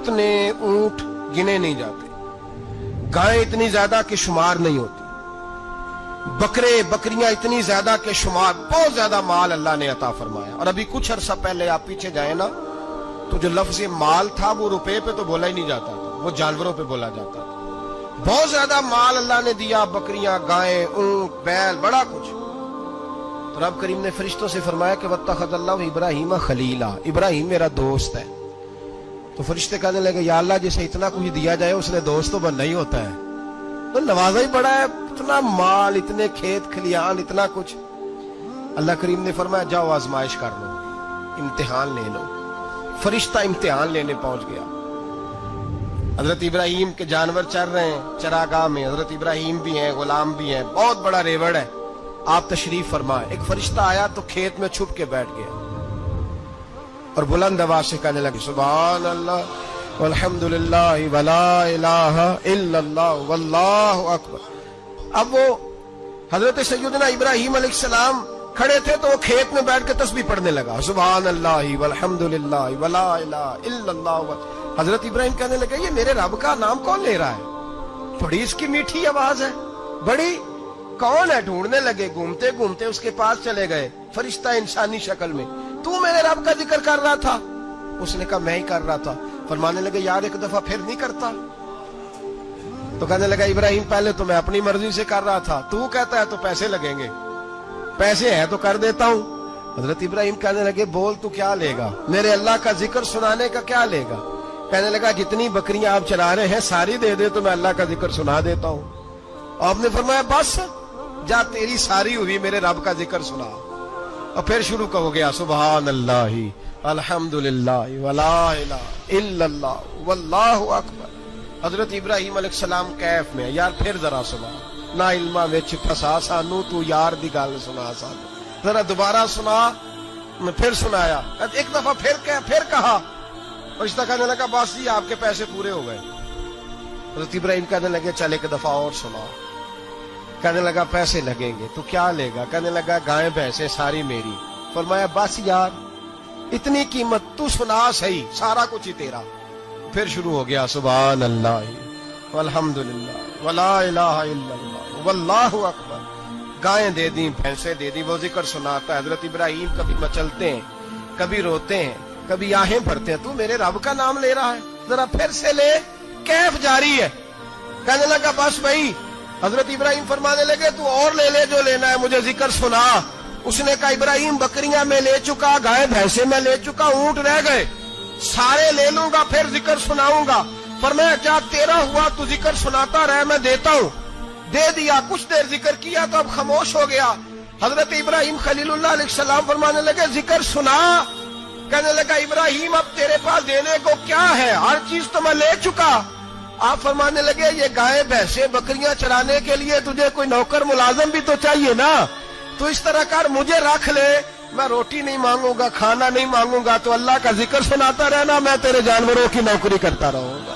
اتنے اونٹ گنے نہیں جاتے، گائیں اتنی زیادہ کہ شمار نہیں ہوتی، بکرے بکریاں اتنی زیادہ کہ شمار، بہت زیادہ مال اللہ نے عطا فرمایا۔ اور ابھی کچھ عرصہ پہلے آپ پیچھے جائیں نا تو جو لفظ مال تھا وہ روپے پہ تو بولا ہی نہیں جاتا تھا، وہ جانوروں پہ بولا جاتا تھا۔ بہت زیادہ مال اللہ نے دیا، بکریاں، گائیں، اونٹ، بیل، بڑا کچھ۔ تو رب کریم نے فرشتوں سے فرمایا کہ واتخذ اللہ ابراہیم خلیلا، ابراہیم میرا دوست ہے۔ تو فرشتے کہنے لگے یا اللہ جسے اتنا کچھ دیا جائے اس نے دوست تو بننا ہی ہوتا ہے، تو نوازا ہی بڑا ہے، اتنا مال، اتنے کھیت کھلیان، اتنا کچھ۔ اللہ کریم نے فرمایا جاؤ آزمائش کر لو، امتحان لے لو۔ فرشتہ امتحان لینے پہنچ گیا۔ حضرت ابراہیم کے جانور چر رہے ہیں چراگاہ میں، حضرت ابراہیم بھی ہیں، غلام بھی ہیں، بہت بڑا ریوڑ ہے۔ آپ تشریف فرمائے، ایک فرشتہ آیا تو کھیت میں چھپ کے بیٹھ گیا اور بلند آواز سے کہنے لگے سبحان اللہ والحمدللہ ولا الہ الا اللہ واللہ اکبر۔ اب وہ حضرت سیدنا ابراہیم علیہ السلام کھڑے تھے تو وہ کھیت میں بیٹھ کے تسبیح پڑھنے لگا، سبحان اللہ والحمدللہ ولا الہ الا اللہ۔ حضرت ابراہیم کہنے لگے یہ میرے رب کا نام کون لے رہا ہے؟ بڑی اس کی میٹھی آواز ہے، بڑی، کون ہے؟ ڈھونڈنے لگے، گھومتے گھومتے اس کے پاس چلے گئے، فرشتہ انسانی شکل میں۔ تو میرے رب کا ذکر کر رہا تھا؟ اس نے کہا میں ہی کر رہا تھا۔ فرمانے لگے یار ایک دفعہ پھر نہیں کرتا؟ تو کہنے لگا ابراہیم پہلے تو میں اپنی مرضی سے کر رہا تھا، تو کہتا ہے تو پیسے لگیں گے، پیسے ہے تو کر دیتا ہوں۔ حضرت ابراہیم کہنے لگے بول تو کیا لے گا؟ میرے اللہ کا ذکر سنانے کا کیا لے گا؟ کہنے لگا جتنی بکریاں آپ چلا رہے ہیں ساری دے دے تو میں اللہ کا ذکر سنا دیتا ہوں۔ آپ نے فرمایا بس جا تیری ساری ہوئی میرے رب کا ذکر سنا۔ اور پھر شروع ہو گیا سبحان اللہ الحمدللہ ولا الہ الا اللہ واللہ اکبر۔ حضرت ابراہیم علیہ السلام کیف میں، یار پھر ذرا سنا، نا علما وچ پھسا سانو تو یار دی گل سنا سانو، ذرا دوبارہ سنا۔ میں پھر سنایا، ایک دفعہ پھر کہا، فرشتہ کہنے لگا بس جی آپ کے پیسے پورے ہو گئے۔ حضرت ابراہیم کہنے لگے چل ایک دفعہ اور سنا۔ کہنے لگا پیسے لگیں گے، تو کیا لے گا؟ کہنے لگا گائیں بھینسیں ساری میری۔ فرمایا بس یار اتنی قیمت، تو سنا صحیح، سارا کچھ ہی تیرا۔ پھر شروع ہو گیا سبحان اللہ والحمدللہ ولا الہ الا اللہ واللہ اکبر۔ گائیں دے دیں، بھینسیں دے دیں، وہ ذکر سناتا ہے۔ حضرت ابراہیم کبھی مچلتے ہیں، کبھی روتے ہیں، کبھی آہیں بھرتے ہیں، تو میرے رب کا نام لے رہا ہے، ذرا پھر سے لے۔ کیف جاری ہے۔ کہنے لگا بس بھائی۔ حضرت ابراہیم فرمانے لگے تو اور لے لے جو لینا ہے، مجھے ذکر سنا۔ اس نے کہا ابراہیم بکریاں میں لے چکا، گائے بھینسیں میں لے چکا، اونٹ رہ گئے، سارے لے لوں گا پھر ذکر سناؤں گا۔ فرمایا جا تیرا ہوا تو ذکر سناتا رہ، میں دیتا ہوں۔ دے دیا، کچھ دیر ذکر کیا تو اب خاموش ہو گیا۔ حضرت ابراہیم خلیل اللہ علیہ السلام فرمانے لگے ذکر سنا۔ کہنے لگا ابراہیم اب تیرے پاس دینے کو کیا ہے؟ ہر چیز تو میں لے چکا۔ آپ فرمانے لگے یہ گائے بھینسیں بکریاں چرانے کے لیے تجھے کوئی نوکر ملازم بھی تو چاہیے نا، تو اس طرح کر مجھے رکھ لے، میں روٹی نہیں مانگوں گا، کھانا نہیں مانگوں گا، تو اللہ کا ذکر سناتا رہنا، میں تیرے جانوروں کی نوکری کرتا رہوں گا۔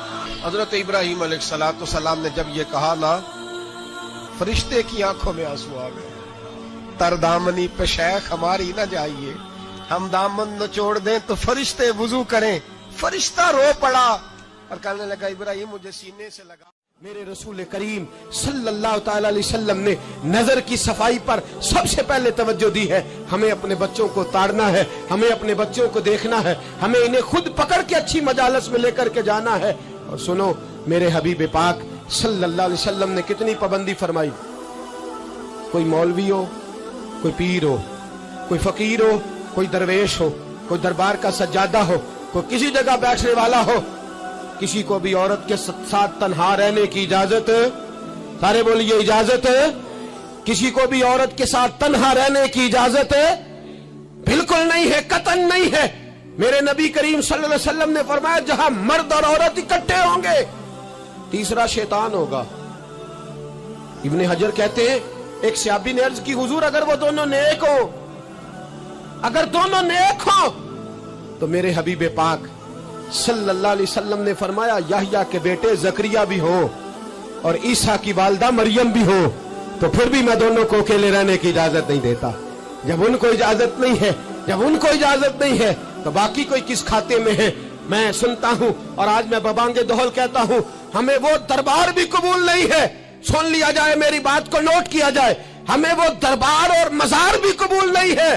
حضرت ابراہیم علیہ السلام نے جب یہ کہا نا، فرشتے کی آنکھوں میں آنسو آ گئے۔ تر دامنی پہ شیخ ہماری نہ جائیے، ہم دامن نچوڑ دیں تو فرشتے وضو کریں۔ فرشتہ رو پڑا اور کہنے لگا ابراہیم مجھے سینے سے لگا۔ میرے رسول کریم صلی اللہ تعالی علیہ وسلم نے نظر کی صفائی پر سب سے پہلے توجہ دی ہے۔ ہمیں اپنے بچوں کو تاڑنا ہے، ہمیں اپنے بچوں کو دیکھنا ہے، ہمیں انہیں خود پکڑ کے اچھی مجالس میں لے کر کے جانا ہے۔ اور سنو، میرے حبیب پاک صلی اللہ علیہ وسلم نے کتنی پابندی فرمائی۔ کوئی مولوی ہو، کوئی پیر ہو، کوئی فقیر ہو، کوئی درویش ہو، کوئی دربار کا سجادہ ہو، کوئی کسی جگہ بیٹھنے والا ہو، کسی کو بھی عورت کے ساتھ تنہا رہنے کی اجازت، سارے بولیے اجازت، کسی کو بھی عورت کے ساتھ تنہا رہنے کی اجازت بالکل نہیں ہے، قطعاً نہیں ہے۔ میرے نبی کریم صلی اللہ علیہ وسلم نے فرمایا جہاں مرد اور عورت اکٹھے ہوں گے تیسرا شیطان ہوگا۔ ابن حجر کہتے ہیں ایک صحابی نے عرض کی حضور اگر وہ دونوں نیک ہو، اگر دونوں نیک ہو تو میرے حبیب پاک صلی اللہ علیہ وسلم نے فرمایا یحییٰ کے بیٹے زکریا بھی ہو اور عیسیٰ کی والدہ مریم بھی ہو تو پھر بھی میں دونوں کو اکیلے رہنے کی اجازت نہیں دیتا۔ جب ان کو اجازت نہیں ہے، جب ان کو اجازت نہیں ہے تو باقی کوئی کس کھاتے میں ہے؟ میں سنتا ہوں اور آج میں ببانگے دہل کہتا ہوں، ہمیں وہ دربار بھی قبول نہیں ہے، سن لیا جائے، میری بات کو نوٹ کیا جائے، ہمیں وہ دربار اور مزار بھی قبول نہیں ہے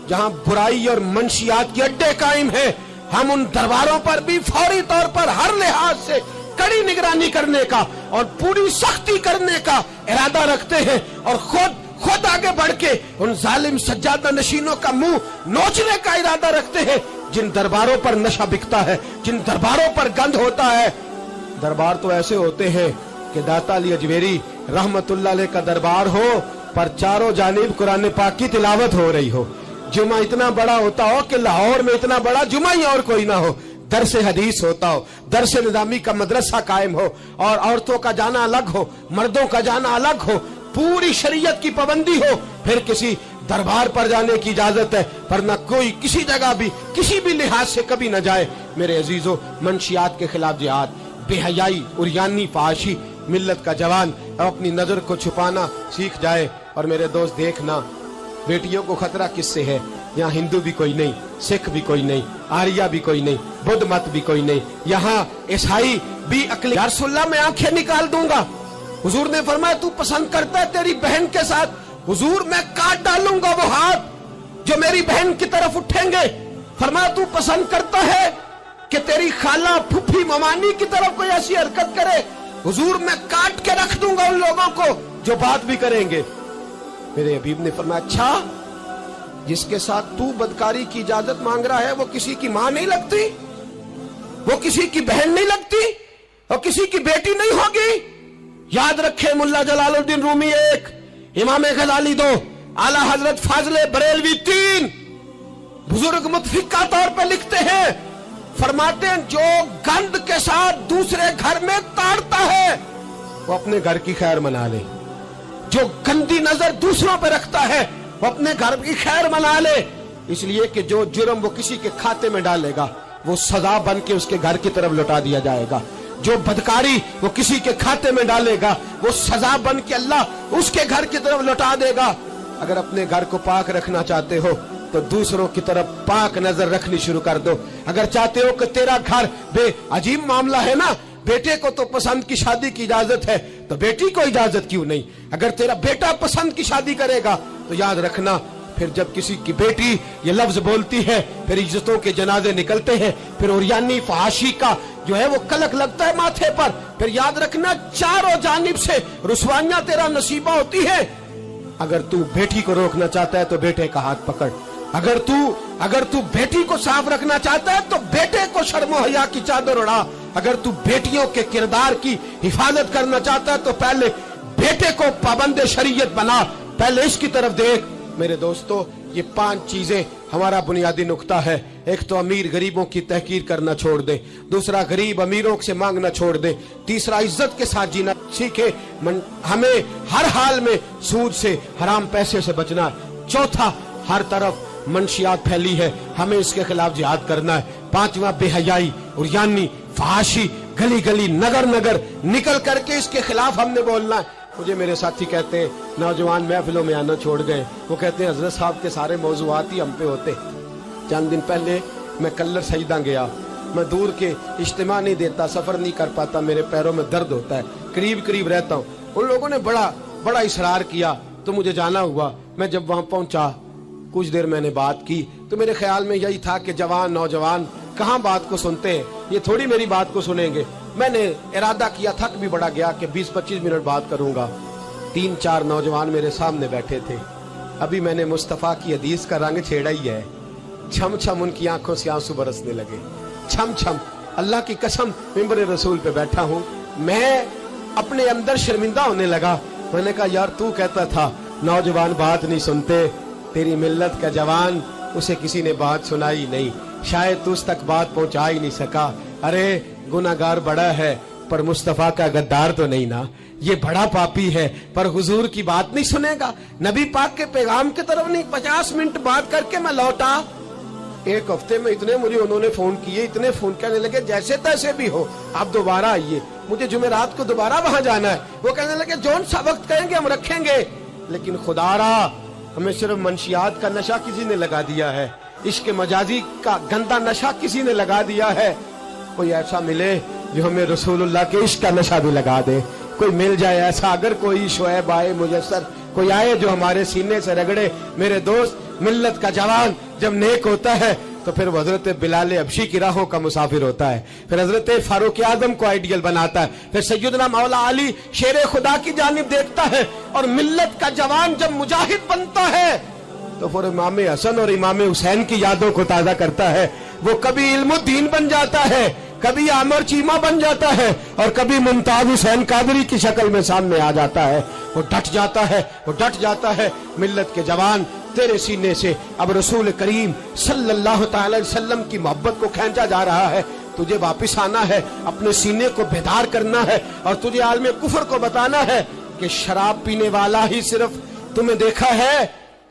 جہاں برائی اور منشیات کے اڈے قائم ہیں۔ ہم ان درباروں پر بھی فوری طور پر ہر لحاظ سے کڑی نگرانی کرنے کا اور پوری سختی کرنے کا ارادہ رکھتے ہیں، اور خود آگے بڑھ کے ان ظالم سجادہ نشینوں کا منہ نوچنے کا ارادہ رکھتے ہیں جن درباروں پر نشہ بکتا ہے، جن درباروں پر گند ہوتا ہے۔ دربار تو ایسے ہوتے ہیں کہ داتا علی اجمیری رحمت اللہ علیہ کا دربار ہو پر چاروں جانب قرآن پاک کی تلاوت ہو رہی ہو، جمعہ اتنا بڑا ہوتا ہو کہ لاہور میں اتنا بڑا جمعہ ہی اور کوئی نہ ہو، درس حدیث ہوتا ہو، درس نظامی کا مدرسہ قائم ہو، اور عورتوں کا جانا الگ ہو، مردوں کا جانا الگ ہو، پوری شریعت کی پابندی ہو، پھر کسی دربار پر جانے کی اجازت ہے، ورنہ کوئی کسی جگہ بھی کسی بھی لحاظ سے کبھی نہ جائے۔ میرے عزیزو، منشیات کے خلاف جہاد، بے حیائی، عریانی، فحاشی، ملت کا جوان اب اپنی نظر کو چھپانا سیکھ جائے۔ اور میرے دوست دیکھنا، بیٹیوں کو خطرہ کس سے ہے؟ یہاں ہندو بھی کوئی نہیں، سکھ بھی کوئی نہیں، آریہ بھی کوئی نہیں، بدھ مت بھی کوئی نہیں، یہاں عیسائی بھی اقلیت۔ یا رسول اللہ، میں آنکھیں نکال دوں گا۔ حضور نے فرمایا تو پسند کرتا ہے تیری بہن کے ساتھ، حضور میں کاٹ ڈالوں گا وہ ہاتھ جو میری بہن کی طرف اٹھیں گے۔ فرمایا تو پسند کرتا ہے کہ تیری خالہ، پھپھی، ممانی کی طرف کوئی ایسی حرکت کرے، حضور میں کاٹ کے رکھ دوں گا ان لوگوں کو جو بات بھی کریں گے۔ میرے حبیب نے فرمایا اچھا، جس کے ساتھ تو بدکاری کی اجازت مانگ رہا ہے وہ کسی کی ماں نہیں لگتی، وہ کسی کی بہن نہیں لگتی، اور کسی کی بیٹی نہیں ہوگی؟ یاد رکھے، ملا جلال الدین رومی 1، امام غزالی 2، اعلیٰ حضرت فاضل بریلوی 3، بزرگ متفقہ طور پہ لکھتے ہیں، فرماتے ہیں جو گند کے ساتھ دوسرے گھر میں تاڑتا ہے وہ اپنے گھر کی خیر منا لے، جو گندی نظر دوسروں پہ رکھتا ہے وہ اپنے گھر کی خیر منا لے، اس لیے کہ جو جرم وہ کسی کے کھاتے میں ڈالے گا وہ سزا بن کے اس کے گھر کی طرف لوٹا دیا جائے گا، جو بدکاری وہ کسی کے کھاتے میں ڈالے گا وہ سزا بن کے اللہ اس کے گھر کی طرف لوٹا دے گا۔ اگر اپنے گھر کو پاک رکھنا چاہتے ہو تو دوسروں کی طرف پاک نظر رکھنی شروع کر دو۔ اگر چاہتے ہو کہ تیرا گھر بے عجیب معاملہ ہے نا، بیٹے کو تو پسند کی شادی کی اجازت ہے تو بیٹی کو اجازت کیوں نہیں؟ اگر تیرا بیٹا پسند کی شادی کرے گا تو یاد رکھنا، پھر جب کسی کی بیٹی یہ لفظ بولتی ہے پھر عزتوں کے جنازے نکلتے ہیں، پھر عریانی فحاشی کا جو ہے وہ کلک لگتا ہے ماتھے پر، پھر یاد رکھنا چاروں جانب سے رسوائیاں تیرا نصیبہ ہوتی ہے۔ اگر تو بیٹی کو روکنا چاہتا ہے تو بیٹے کا ہاتھ پکڑ، اگر تو بیٹی کو صاف رکھنا چاہتا ہے تو بیٹے کو شرم و حیا کی چادر اڑا، اگر تو بیٹیوں کے کردار کی حفاظت کرنا چاہتا ہے تو پہلے بیٹے کو پابند شریعت بنا، پہلے اس کی طرف دیکھ۔ میرے دوستو، یہ 5 چیزیں ہمارا بنیادی نقطہ ہے۔ ایک تو امیر غریبوں کی تحقیر کرنا چھوڑ دے، دوسرا غریب امیروں سے مانگنا چھوڑ دے، تیسرا عزت کے ساتھ جینا سیکھے، ہمیں ہر حال میں سود سے، حرام پیسے سے بچنا ہے، چوتھا ہر طرف منشیات پھیلی ہے، ہمیں اس کے خلاف جہاد کرنا ہے، پانچواں بے حیائی، عریانی، فحاشی، گلی گلی، نگر نگر نکل کر کے اس کے خلاف ہم نے بولنا ہے۔ مجھے میرے ساتھی کہتے ہیں نوجوان محفلوں میں آنا چھوڑ گئے، وہ کہتے ہیں حضرت صاحب کے سارے موضوعات ہی ہم پہ ہوتے۔ چند دن پہلے میں کلر سجدہ گیا، میں دور کے اجتماع نہیں دیتا، سفر نہیں کر پاتا، میرے پیروں میں درد ہوتا ہے، قریب رہتا ہوں۔ ان لوگوں نے بڑا اصرار کیا تو مجھے جانا ہوا۔ میں جب وہاں پہنچا، کچھ دیر میں نے بات کی تو میرے خیال میں یہی تھا کہ نوجوان کہاں بات کو سنتے ہیں، یہ تھوڑی میری بات کو سنیں گے۔ میں نے ارادہ کیا، تھک بھی بڑا گیا کہ 20-25 منٹ بات کروں گا۔ 3-4 نوجوان میرے سامنے بیٹھے تھے، ابھی میں نے مصطفیٰ کی حدیث کا رنگ چھیڑا ہی ہے، چھم چھم ان کی آنکھوں سے آنسو برسنے لگے، چھم چھم۔ اللہ کی قسم، ممبر رسول پہ بیٹھا ہوں، میں اپنے اندر شرمندہ ہونے لگا۔ میں نے کہا یار تو کہتا تھا نوجوان بات نہیں سنتے، تیری ملت کا جوان، اسے کسی نے بات سنائی نہیں، شاید تو اس تک بات پہنچا ہی نہیں سکا۔ ارے گناہگار بڑا ہے پر مصطفیٰ کا غدار تو نہیں نا، یہ بڑا پاپی ہے پر حضور کی بات نہیں سنے گا، نبی پاک کے پیغام کی طرف نہیں۔ 50 منٹ بات کر کے میں لوٹا، ایک ہفتے میں مجھے انہوں نے فون کیے، اتنے فون کرنے لگے جیسے تیسے بھی ہو آپ دوبارہ آئیے، مجھے جمعرات کو دوبارہ وہاں جانا ہے۔ وہ کہنے لگے جون سا وقت کہیں گے ہم رکھیں گے، لیکن خدا را ہمیں صرف منشیات کا نشہ کسی نے لگا دیا ہے، عشق مجازی کا گندا نشہ کسی نے لگا دیا ہے. کوئی ایسا ملے جو ہمیں رسول اللہ کے عشق کا نشہ بھی لگا دے. کوئی مل جائے ایسا, اگر کوئی شعیب آئے مجسر, کوئی آئے جو ہمارے سینے سے رگڑے. میرے دوست, ملت کا جوان جب نیک ہوتا ہے تو پھر وہ حضرت بلال حبشی کی راہوں کا مسافر ہوتا ہے, پھر حضرت فاروق اعظم کو آئیڈیل بناتا ہے, پھر سیدنا مولا علی شیر خدا کی جانب دیکھتا ہے, اور ملت کا جوان جب مجاہد بنتا ہے تو پھر امام حسن اور امام حسین کی یادوں کو تازہ کرتا ہے. وہ کبھی علم الدین بن جاتا ہے, کبھی عامر چیمہ بن جاتا ہے, اور کبھی ممتاز حسین قادری کی شکل میں سامنے آ جاتا ہے. وہ ڈٹ جاتا ہے, وہ ڈٹ جاتا ہے. ملت کے جوان تیرے سینے سے اب رسول کریم صلی اللہ تعالی وسلم کی محبت کو کھینچا جا رہا ہے. تجھے واپس آنا ہے, اپنے سینے کو بیدار کرنا ہے, اور تجھے عالم کفر کو بتانا ہے کہ شراب پینے والا ہی صرف تمہیں دیکھا ہے,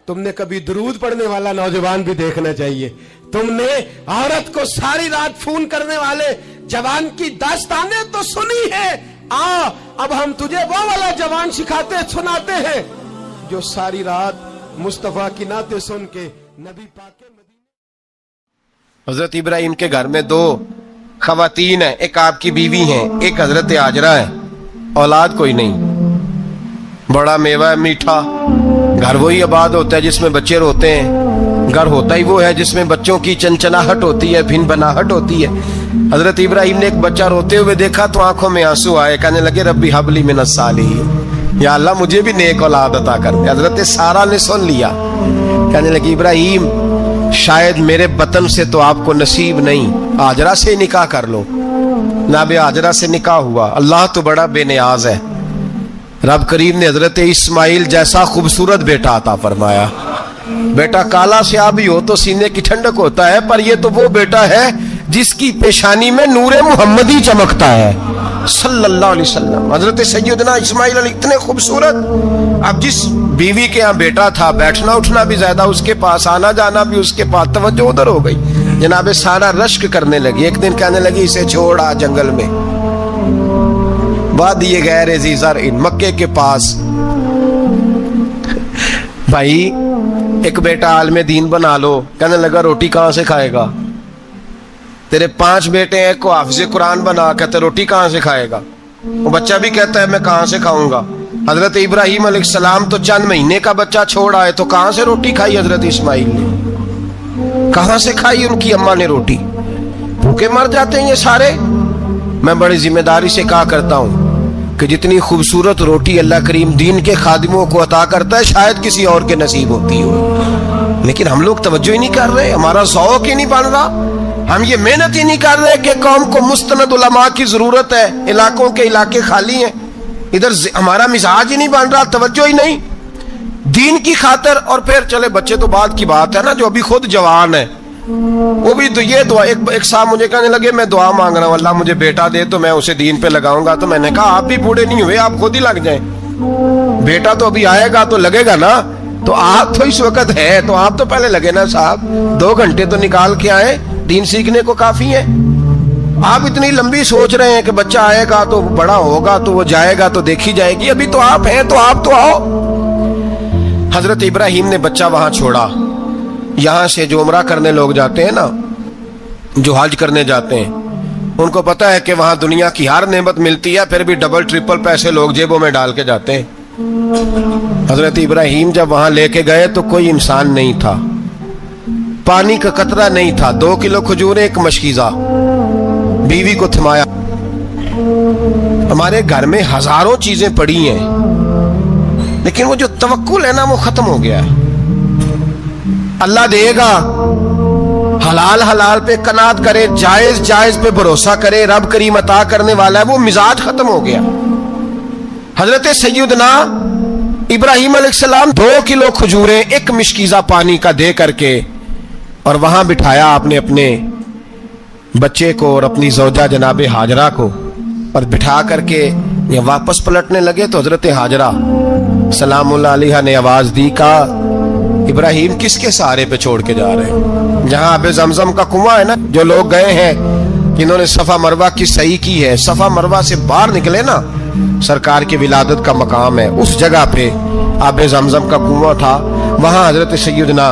تم نے کبھی درود پڑھنے والا نوجوان بھی دیکھنا چاہیے. تم نے عورت کو ساری رات فون کرنے والے جوان کی داستانیں تو سنی ہے. اب ہم تجھے وہ والا جوان سناتے ہیں جو ساری رات مصطفیٰ کی نعتیں سن کے نبی پاک کے مدینے. حضرت ابراہیم کے گھر میں 2 خواتین ہیں, ایک آپ کی بیوی ہیں, ایک حضرت ہاجرہ ہے. اولاد کوئی نہیں, بڑا میوہ ہے میٹھا. گھر وہی آباد ہوتا ہے جس میں بچے روتے ہیں, گھر ہوتا ہی وہ ہے جس میں بچوں کی چنچناہٹ ہوتی ہے, بھن بناہٹ ہوتی ہے. حضرت ابراہیم نے ایک بچہ روتے ہوئے دیکھا تو آنکھوں میں آنسو آئے, کہنے لگے ربی حب لی من الصالحین, یا اللہ مجھے بھی نیک اولاد عطا کر دے. حضرت سارہ نے سن لیا, کہنے لگی ابراہیم شاید میرے بطن سے تو آپ کو نصیب نہیں, ہاجرہ سے نکاح کر لو. جناب ہاجرہ سے نکاح ہوا. اللہ تو بڑا بے نیاز ہے, رب کریم نے حضرت اسماعیل جیسا خوبصورت بیٹا عطا فرمایا. بیٹا کالا سیاہ بھی ہو تو سینے کی ٹھنڈک ہوتا ہے, پر یہ تو وہ بیٹا ہے جس کی پیشانی میں نور محمدی چمکتا ہے صلی اللہ علیہ وسلم. حضرت سیدنا اسماعیل علیہ اتنے خوبصورت. اب جس بیوی کے ہاں بیٹا تھا, بیٹھنا اٹھنا بھی زیادہ اس کے پاس, آنا جانا بھی اس کے پاس, توجہ ادھر ہو گئی. جناب سارہ رشک کرنے لگی. ایک دن کہنے لگی اسے چھوڑ آ جنگل میں, وادی غیر ذی زرع, مکے کے پاس. بھائی ایک بیٹا عالم دین بنا لو. کہنے لگا روٹی کہاں سے کھائے گا؟ تیرے 5 بیٹے ہیں, کو حافظ قرآن بنا, کہتے روٹی کہاں سے کھائے گا؟ وہ بچہ بھی کہتا ہے میں کہاں سے کھاؤں گا. حضرت ابراہیم علیہ السلام تو چند مہینے کا بچہ چھوڑ آئے, تو کہاں سے روٹی کھائی حضرت اسماعیل نے؟ کہاں سے کھائی ان کی اماں نے روٹی؟ بھوکے مر جاتے ہیں یہ سارے. میں بڑی ذمہ داری سے کہا کرتا ہوں کہ جتنی خوبصورت روٹی اللہ کریم دین کے خادموں کو عطا کرتا ہے شاید کسی اور کے نصیب ہوتی ہو, لیکن ہم لوگ توجہ ہی نہیں کر رہے. ہمارا ذوق ہی نہیں بن رہا, ہم یہ محنت ہی نہیں کر رہے کہ قوم کو مستند علماء کی ضرورت ہے. علاقوں کے علاقے خالی ہیں, ادھر ہمارا مزاج ہی نہیں بن رہا, توجہ ہی نہیں دین کی خاطر. اور پھر چلے بچے تو بعد کی بات ہے نا, جو ابھی خود جوان ہے وہ بھی تو یہ دعا. ایک صاحب مجھے کہنے لگے میں دعا مانگ رہا ہوں اللہ مجھے بیٹا دے تو میں اسے دین پہ لگاؤں گا. تو میں نے کہا آپ بھی بوڑھے نہیں ہوئے, آپ خود ہی لگ جائیں. بیٹا تو ابھی آئے گا تو لگے گا نا, تو آپ تو اس وقت ہے تو آپ تو پہلے لگے نا صاحب. 2 گھنٹے تو نکال کے آئے, دین سیکھنے کو کافی ہے. آپ اتنی لمبی سوچ رہے ہیں کہ بچہ آئے گا تو بڑا ہوگا تو وہ جائے گا تو دیکھی جائے گی. ابھی تو آپ ہیں تو آپ تو آؤ. حضرت ابراہیم نے بچہ وہاں چھوڑا. یہاں سے جو عمرہ کرنے لوگ جاتے ہیں نا, جو حج کرنے جاتے ہیں, ان کو پتا ہے کہ وہاں دنیا کی ہر نعمت ملتی ہے, پھر بھی ڈبل ٹرپل پیسے لوگ جیبوں میں ڈال کے جاتے ہیں. حضرت ابراہیم جب وہاں لے کے گئے تو کوئی انسان نہیں تھا, پانی کا قطرہ نہیں تھا, 2 کلو کھجوریں, ایک مشکیزہ. بیوی کو تھمایا. ہمارے گھر میں ہزاروں چیزیں پڑی ہیں, لیکن وہ جو توکل ہے نا وہ ختم ہو گیا ہے. اللہ دے گا, حلال حلال پہ قناعت کرے, جائز جائز پہ بھروسہ کرے, رب کریم عطا کرنے والا ہے, وہ مزاج ختم ہو گیا. حضرت سیدنا ابراہیم علیہ السلام 2 کلو کھجوریں, ایک مشکیزہ پانی کا دے کر کے, اور وہاں بٹھایا آپ نے اپنے بچے کو اور اپنی زوجہ جناب ہاجرہ کو, اور بٹھا کر کے یہ واپس پلٹنے لگے تو حضرت ہاجرہ سلام اللہ علیہ نے آواز دی, کہا ابراہیم کس کے سہارے پہ چھوڑ کے جا رہے ہیں؟ جہاں آب زمزم کا کنواں ہے نا, جو لوگ گئے ہیں جنہوں نے صفا مروہ کی صحیح کی ہے, صفا مروہ سے باہر نکلے نا, سرکار کی ولادت کا مقام ہے, اس جگہ پہ آب زمزم کا کنواں تھا. وہاں حضرت سیدنا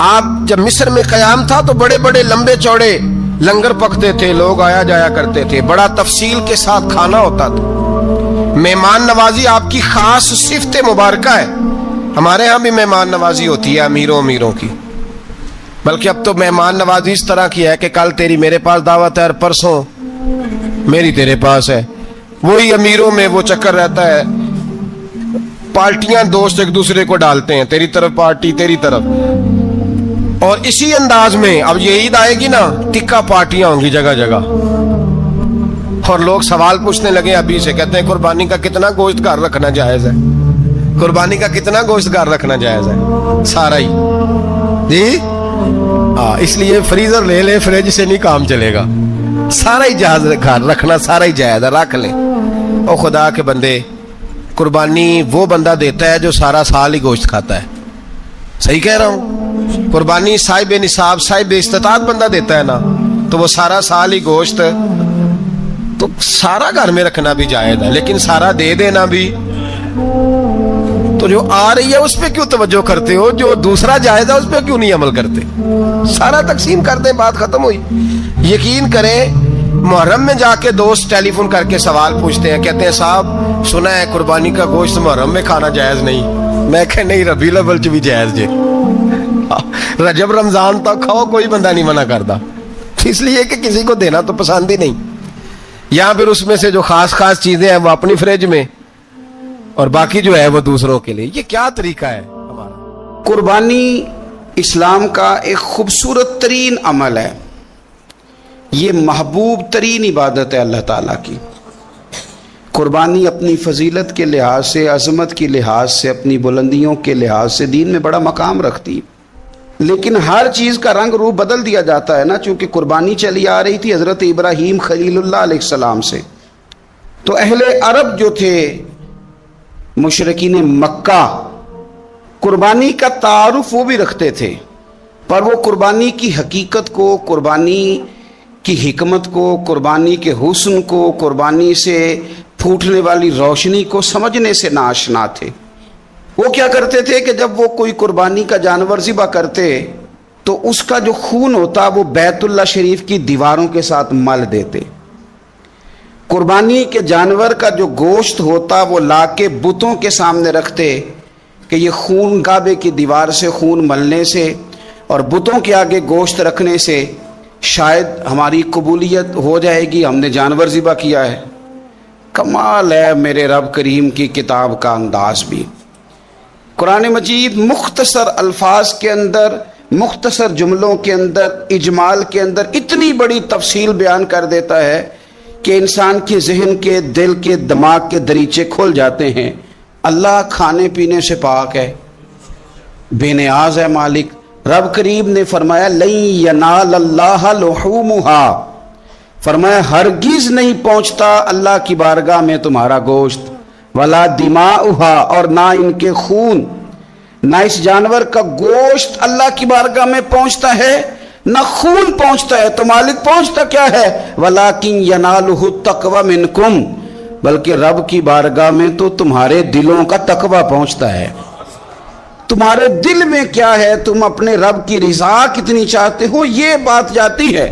آپ جب مصر میں قیام تھا تو بڑے بڑے لمبے چوڑے لنگر پکتے تھے, لوگ آیا جایا کرتے تھے, بڑا تفصیل کے ساتھ کھانا ہوتا تھا. مہمان نوازی آپ کی خاص صفت مبارکہ ہے. ہمارے ہاں بھی مہمان نوازی ہوتی ہے امیروں کی, بلکہ اب تو مہمان نوازی اس طرح کی ہے کہ کل تیری میرے پاس دعوت ہے اور پرسوں میری تیرے پاس ہے. وہی امیروں میں وہ چکر رہتا ہے, پارٹیاں دوست ایک دوسرے کو ڈالتے ہیں, تیری طرف پارٹی تیری طرف. اور اسی انداز میں اب یہ عید آئے گی نا, ٹکا پارٹیاں ہوں گی جگہ جگہ, اور لوگ سوال پوچھنے لگے ابھی سے, کہتے ہیں قربانی کا کتنا گوشت گھر رکھنا جائز ہے, قربانی کا کتنا گوشت گھر رکھنا جائز ہے. سارا ہی جی ہاں, اس لیے فریزر لے لے, فریج سے نہیں کام چلے گا. سارا ہی جائز گھر رکھنا, سارا ہی جائز ہے, رکھ لیں. او خدا کے بندے, قربانی وہ بندہ دیتا ہے جو سارا سال ہی گوشت کھاتا ہے. صحیح کہہ رہا ہوں؟ قربانی صاحب نصاب صاحب استطاعت بندہ دیتا ہے نا, تو وہ سارا سال ہی گوشت, تو سارا گھر میں رکھنا بھی جائز ہے, لیکن سارا دے دینا بھی. تو جو آ رہی ہے اس پہ کیوں توجہ کرتے ہو, جو دوسرا جائز ہے اس پہ کیوں نہیں عمل کرتے؟ سارا تقسیم کر دیں, بات ختم ہوئی. یقین کریں, محرم میں جا کے دوست ٹیلی فون کر کے سوال پوچھتے ہیں, کہتے ہیں صاحب سنا ہے قربانی کا گوشت محرم میں کھانا جائز نہیں. میں کہ نہیں, ربیع الاول چ بھی جائز جے, رجب رمضان تک کھاؤ, کوئی بندہ نہیں منع کرتا. اس لیے کہ کسی کو دینا تو پسند ہی نہیں. یا پھر اس میں سے جو خاص خاص چیزیں ہیں وہ اپنی فریج میں, اور باقی جو ہے وہ دوسروں کے لیے. یہ کیا طریقہ ہے ہمارا؟ قربانی اسلام کا ایک خوبصورت ترین عمل ہے, یہ محبوب ترین عبادت ہے اللہ تعالیٰ کی. قربانی اپنی فضیلت کے لحاظ سے, عظمت کے لحاظ سے, اپنی بلندیوں کے لحاظ سے دین میں بڑا مقام رکھتی ہے. لیکن ہر چیز کا رنگ روپ بدل دیا جاتا ہے نا, چونکہ قربانی چلی آ رہی تھی حضرت ابراہیم خلیل اللہ علیہ السلام سے. تو اہل عرب جو تھے, مشرکین مکہ, قربانی کا تعارف وہ بھی رکھتے تھے, پر وہ قربانی کی حقیقت کو, قربانی کی حکمت کو, قربانی کے حسن کو, قربانی سے پھوٹنے والی روشنی کو سمجھنے سے ناآشنا تھے. وہ کیا کرتے تھے کہ جب وہ کوئی قربانی کا جانور ذبح کرتے تو اس کا جو خون ہوتا وہ بیت اللہ شریف کی دیواروں کے ساتھ مل دیتے. قربانی کے جانور کا جو گوشت ہوتا وہ لا کے بتوں کے سامنے رکھتے کہ یہ خون کعبے کی دیوار سے خون ملنے سے اور بتوں کے آگے گوشت رکھنے سے شاید ہماری قبولیت ہو جائے گی, ہم نے جانور ذبح کیا ہے. کمال ہے میرے رب کریم کی کتاب کا انداز بھی. قرآن مجید مختصر الفاظ کے اندر, مختصر جملوں کے اندر, اجمال کے اندر اتنی بڑی تفصیل بیان کر دیتا ہے کہ انسان کے ذہن کے, دل کے, دماغ کے دریچے کھل جاتے ہیں. اللہ کھانے پینے سے پاک ہے, بے نیاز ہے مالک. رب کریم نے فرمایا لن ینال اللہ لحومها, فرمایا ہرگز نہیں پہنچتا اللہ کی بارگاہ میں تمہارا گوشت, ولا دماؤها, اور نہ ان کے خون, نہ اس جانور کا گوشت اللہ کی بارگاہ میں پہنچتا ہے, نہ خون پہنچتا ہے. تو مالک پہنچتا کیا ہے؟ ولیکن ینالہ التقوی منکم, بلکہ رب کی بارگاہ میں تو تمہارے دلوں کا تقوی پہنچتا ہے. تمہارے دل میں کیا ہے, تم اپنے رب کی رضا کتنی چاہتے ہو, یہ بات جاتی ہے.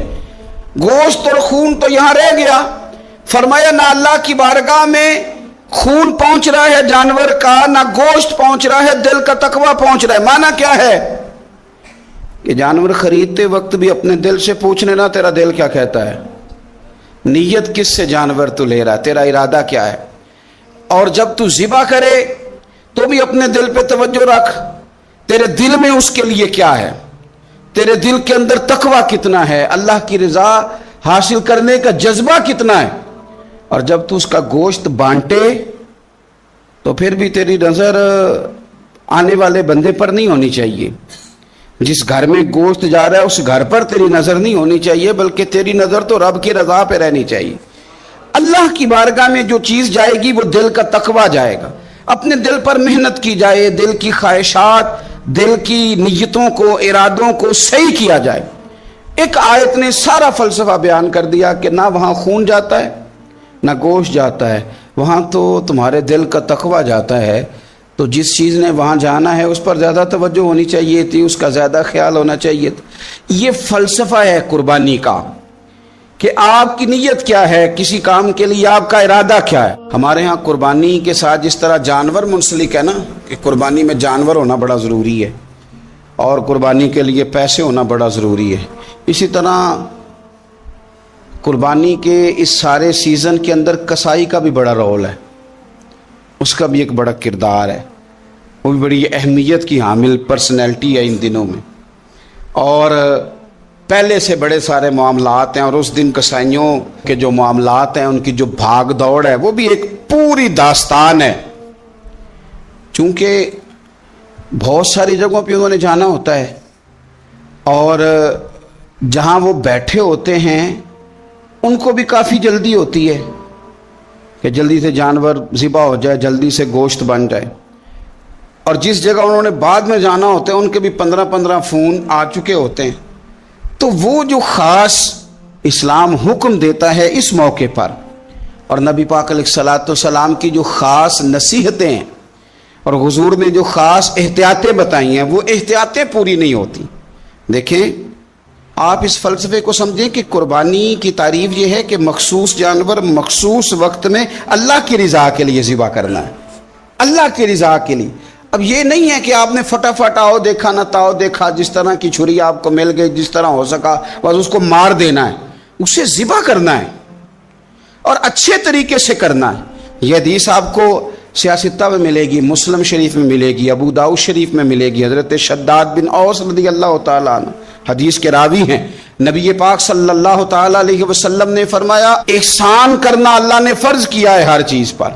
گوشت اور خون تو یہاں رہ گیا. فرمایا نہ اللہ کی بارگاہ میں خون پہنچ رہا ہے جانور کا, نہ گوشت پہنچ رہا ہے, دل کا تقوی پہنچ رہا ہے. معنی کیا ہے کہ جانور خریدتے وقت بھی اپنے دل سے پوچھنے نا, تیرا دل کیا کہتا ہے, نیت کس سے جانور تو لے رہا ہے, تیرا ارادہ کیا ہے. اور جب تو ذبح کرے تو بھی اپنے دل پہ توجہ رکھ, تیرے دل میں اس کے لیے کیا ہے, تیرے دل کے اندر تقوی کتنا ہے, اللہ کی رضا حاصل کرنے کا جذبہ کتنا ہے. اور جب تو اس کا گوشت بانٹے تو پھر بھی تیری نظر آنے والے بندے پر نہیں ہونی چاہیے. جس گھر میں گوشت جا رہا ہے اس گھر پر تیری نظر نہیں ہونی چاہیے, بلکہ تیری نظر تو رب کی رضا پہ رہنی چاہیے. اللہ کی بارگاہ میں جو چیز جائے گی وہ دل کا تقوی جائے گا. اپنے دل پر محنت کی جائے, دل کی خواہشات, دل کی نیتوں کو, ارادوں کو صحیح کیا جائے. ایک آیت نے سارا فلسفہ بیان کر دیا کہ نہ وہاں خون جاتا ہے نہ گوشت جاتا ہے, وہاں تو تمہارے دل کا تقوی جاتا ہے. تو جس چیز نے وہاں جانا ہے اس پر زیادہ توجہ ہونی چاہیے تھی، اس کا زیادہ خیال ہونا چاہیے تھا۔ یہ فلسفہ ہے قربانی کا کہ آپ کی نیت کیا ہے، کسی کام کے لیے آپ کا ارادہ کیا ہے۔ ہمارے ہاں قربانی کے ساتھ جس طرح جانور منسلک ہے نا، کہ قربانی میں جانور ہونا بڑا ضروری ہے اور قربانی کے لیے پیسے ہونا بڑا ضروری ہے، اسی طرح قربانی کے اس سارے سیزن کے اندر کسائی کا بھی بڑا رول ہے، اس کا بھی ایک بڑا کردار ہے، وہ بھی بڑی اہمیت کی حامل پرسنالٹی ہے ان دنوں میں، اور پہلے سے بڑے سارے معاملات ہیں، اور اس دن کسائیوں کے جو معاملات ہیں ان کی جو بھاگ دوڑ ہے وہ بھی ایک پوری داستان ہے، چونکہ بہت ساری جگہوں پہ انہوں نے جانا ہوتا ہے اور جہاں وہ بیٹھے ہوتے ہیں ان کو بھی کافی جلدی ہوتی ہے کہ جلدی سے جانور ذبح ہو جائے، جلدی سے گوشت بن جائے، اور جس جگہ انہوں نے بعد میں جانا ہوتا ہے ان کے بھی 15 فون آ چکے ہوتے ہیں۔ تو وہ جو خاص اسلام حکم دیتا ہے اس موقع پر، اور نبی پاک علیہ الصلوۃ والسلام کی جو خاص نصیحتیں ہیں اور حضور نے جو خاص احتیاطیں بتائی ہیں، وہ احتیاطیں پوری نہیں ہوتی۔ دیکھیں، آپ اس فلسفے کو سمجھیں کہ قربانی کی تعریف یہ ہے کہ مخصوص جانور مخصوص وقت میں اللہ کی رضا کے لیے ذبح کرنا ہے، اللہ کی رضا کے لیے۔ اب یہ نہیں ہے کہ آپ نے فٹافٹ آؤ دیکھا نہ تاؤ دیکھا، جس طرح کی چھری آپ کو مل گئی، جس طرح ہو سکا بس اس کو مار دینا ہے، اسے ذبح کرنا ہے اور اچھے طریقے سے کرنا ہے۔ یہ حدیث آپ کو سیاستہ میں ملے گی، مسلم شریف میں ملے گی، ابو داؤد شریف میں ملے گی۔ حضرت شداد بن اوس رضی اللہ تعالیٰ عنہ حدیث کے راوی ہیں، نبی پاک صلی اللہ تعالیٰ علیہ وسلم نے فرمایا، احسان کرنا اللہ نے فرض کیا ہے ہر چیز پر،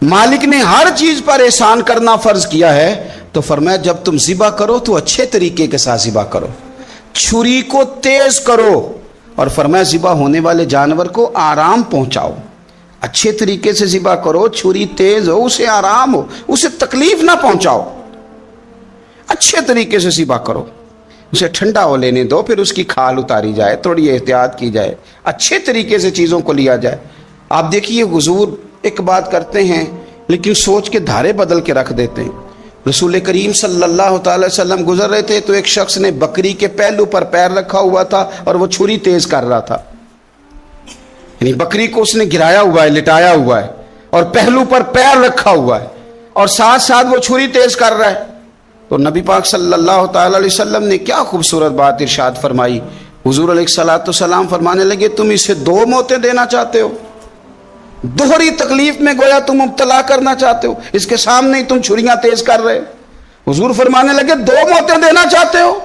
مالک نے ہر چیز پر احسان کرنا فرض کیا ہے، تو فرمایا جب تم ذبح کرو تو اچھے طریقے کے ساتھ ذبح کرو، چھری کو تیز کرو، اور فرمایا ذبح ہونے والے جانور کو آرام پہنچاؤ، اچھے طریقے سے ذبح کرو، چھری تیز ہو، اسے آرام ہو، اسے تکلیف نہ پہنچاؤ، اچھے طریقے سے ذبح کرو، اسے ٹھنڈا ہو لینے دو، پھر اس کی کھال اتاری جائے، تھوڑی احتیاط کی جائے، اچھے طریقے سے چیزوں کو لیا جائے۔ آپ دیکھیے حضور ایک بات کرتے ہیں لیکن سوچ کے دھارے بدل کے رکھ دیتے ہیں۔ رسول کریم صلی اللہ تعالی وسلم گزر رہے تھے تو ایک شخص نے بکری کے پہلو پر پیر رکھا ہوا تھا اور وہ چھری تیز کر رہا تھا، یعنی بکری کو اس نے گرایا ہوا ہے، لٹایا ہوا ہے اور پہلو پر پیر رکھا ہوا ہے اور ساتھ ساتھ وہ چھری تیز کر رہا ہے۔ تو نبی پاک صلی اللہ تعالی علیہ وسلم نے کیا خوبصورت بات ارشاد فرمائی۔ حضور علیہ الصلوۃ والسلام فرمانے لگے، تم اسے 2 موتیں دینا چاہتے ہو، دوہری تکلیف میں گویا تم مبتلا کرنا چاہتے ہو، اس کے سامنے ہی تم چھریاں تیز کر رہے ہو۔ حضور فرمانے لگے 2 موتیں دینا چاہتے ہو،